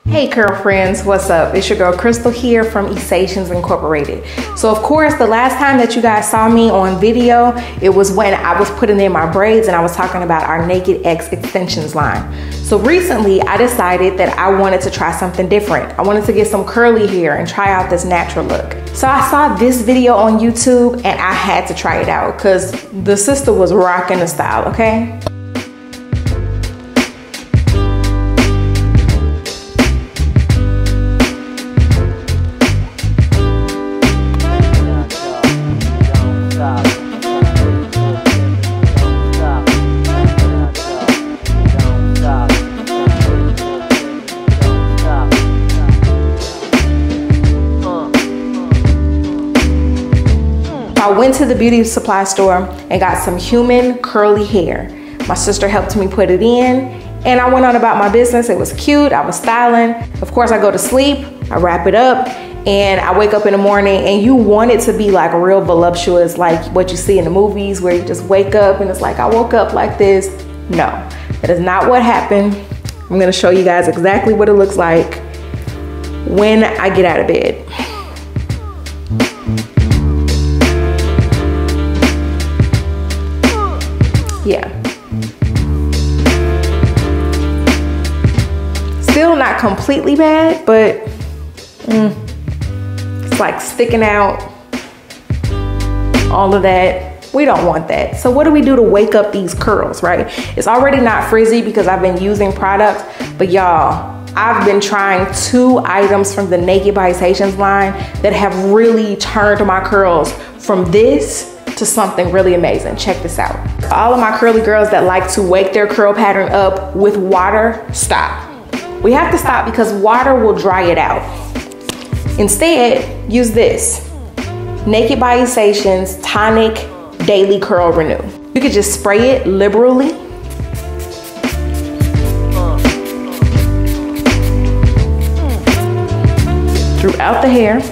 Hey curl friends, what's up? It's your girl Crystal here from Essations Incorporated. So of course, the last time that you guys saw me on video, it was when I was putting in my braids and I was talking about our Naked X extensions line. So recently I decided that I wanted to try something different. I wanted to get some curly hair and try out this natural look. So I saw this video on YouTube and I had to try it out because the sister was rocking the style, okay? I went to the beauty supply store and got some human curly hair. My sister helped me put it in and I went on about my business. It was cute, I was styling. Of course I go to sleep, I wrap it up and I wake up in the morning and you want it to be like real voluptuous, like what you see in the movies where you just wake up and it's like, I woke up like this. No, that is not what happened. I'm gonna show you guys exactly what it looks like when I get out of bed. Yeah. Still not completely bad, but it's like sticking out, all of that. We don't want that. So what do we do to wake up these curls, right? It's already not frizzy because I've been using products, but y'all, I've been trying 2 items from the Naked by Essations line that have really turned my curls from this to something really amazing. Check this out. All of my curly girls that like to wake their curl pattern up with water, stop. We have to stop because water will dry it out. Instead, use this. Naked by Essations Tonic Daily Curl Renew. You could just spray it liberally. Throughout the hair.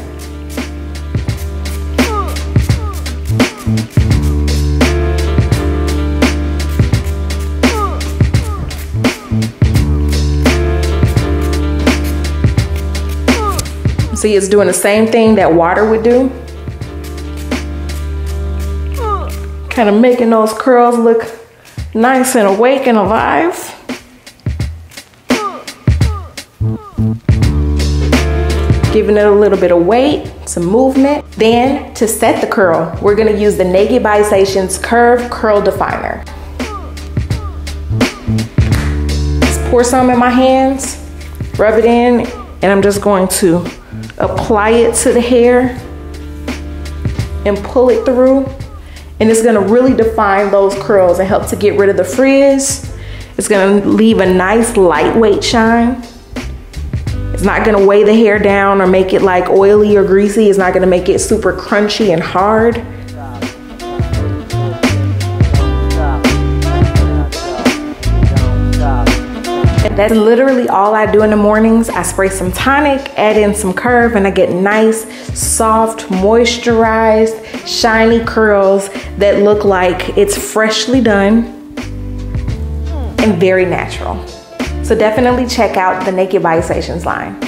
See, it's doing the same thing that water would do. Kind of making those curls look nice and awake and alive. Giving it a little bit of weight, some movement. Then to set the curl, we're gonna use the Naked by Essations Curve Curl Definer. Just pour some in my hands, rub it in, and I'm just going to apply it to the hair and pull it through. And it's gonna really define those curls and help to get rid of the frizz. It's gonna leave a nice lightweight shine. It's not gonna weigh the hair down or make it like oily or greasy. It's not gonna make it super crunchy and hard. That's literally all I do in the mornings. I spray some tonic, add in some curve, and I get nice, soft, moisturized, shiny curls that look like it's freshly done and very natural. So definitely check out the Naked by Essations line.